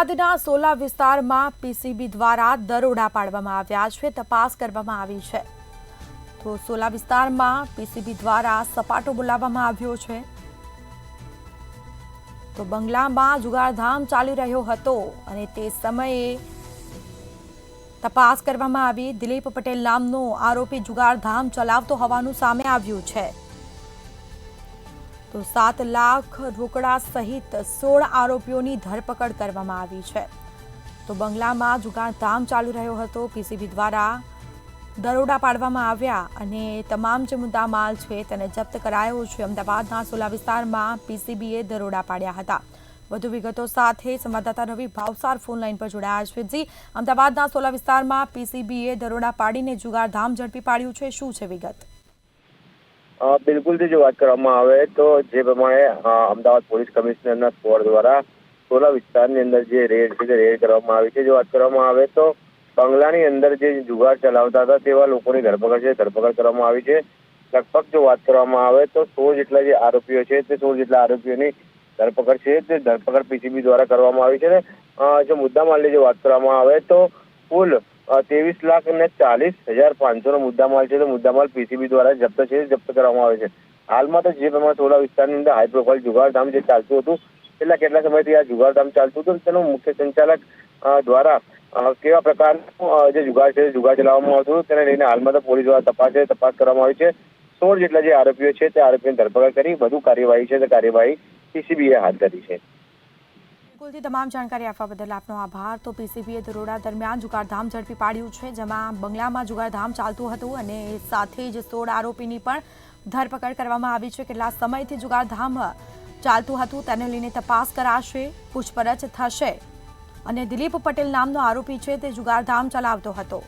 અમદાવાદના સોલા વિસ્તારમાં પીસીબી દ્વારા દરોડા પાડવામાં આવ્યા છે. તપાસ કરવામાં આવી છે. તો સોલા વિસ્તારમાં પીસીબી દ્વારા સપાટો બોલાવવામાં આવ્યો છે. તો બંગલામાં જુગારધામ ચાલી રહ્યો હતો અને તે સમયે તપાસ કરવામાં આવી. દિલીપ પટેલ નામનો આરોપી જુગારધામ ચલાવતો હોવાનું સામે આવ્યું છે. તો 7 લાખ રોકડા સહિત 16 આરોપીઓની ધરપકડ કરવામાં આવી છે. તો બંગલામાં જુગારધામ ચાલુ રહ્યો હતો. પીસીબી દ્વારા દરોડા પાડવામાં આવ્યા અને તમામ જે મુદ્દામાલ છે તેને જપ્ત કરાયો છે. અમદાવાદના સોલા વિસ્તારમાં પીસીબીએ દરોડા પાડ્યા હતા. વધુ વિગતો સાથે સંવાદદાતા રવિ ભાવસાર ફોન લાઈન પર જોડાયા છે. જી, અમદાવાદના સોલા વિસ્તારમાં પીસીબીએ દરોડા પાડીને જુગારધામ ઝડપી પાડ્યું છે. શું છે વિગત? બિલકુલ જો વાત કરવામાં આવે તો જે પ્રમાણે અમદાવાદ પોલીસ કમિશનરના સ્ક્વોડ દ્વારા સોલા વિસ્તારની અંદર જે રેડ છે તે રેડ કરવામાં આવી છે. જો વાત કરવામાં આવે તો બંગલાની અંદર જે જુગાર ચલાવતા હતા તેવા લોકોની ધરપકડ કરવામાં આવી છે. લગભગ જો વાત કરવામાં આવે તો 16 જેટલા જે આરોપીઓ છે તે 16 જેટલા આરોપીઓની ધરપકડ છે તે ધરપકડ પીસીબી દ્વારા કરવામાં આવી છે. જો મુદ્દામાલની જો વાત કરવામાં આવે તો કુલ 23,40,500 નો મુદ્દામાલ છે. તો મુદ્દામાલ પીસીબી દ્વારા જપ્ત કરવામાં આવે છે. હાલમાં તો જે પ્રમાણે સોલા વિસ્તારની અંદર હાઈ પ્રોફાઇલ જુગારધામ જે ચાલતું હતું, છેલ્લા કેટલા સમયથી આ જુગારધામ ચાલતું હતું, તેનું મુખ્ય સંચાલક દ્વારા કેવા પ્રકારનું જે જુગાર છે જુગાર ચલાવવામાં આવતું તેને લઈને હાલમાં તો પોલીસ દ્વારા તપાસ કરવામાં આવી છે. 16 જેટલા જે આરોપીઓ છે તે આરોપીઓની ધરપકડ કરી વધુ કાર્યવાહી છે તે કાર્યવાહી પીસીબીએ હાથ ધરી છે. બિલકુલથી તમામ જાણકારી આપવા બદલ આપનો આભાર. તો પીસીબીએ દરોડા દરમિયાન જુગારધામ ઝડપી પાડ્યું છે, જેમાં બંગલામાં જુગારધામ ચાલતું હતું અને સાથે જ 16 આરોપીની પણ ધરપકડ કરવામાં આવી છે. કેટલા સમયથી જુગારધામ ચાલતું હતું તેને લઈને તપાસ કરાશે, પૂછપરછ થશે અને દિલીપ પટેલ નામનો આરોપી છે તે જુગારધામ ચલાવતો હતો.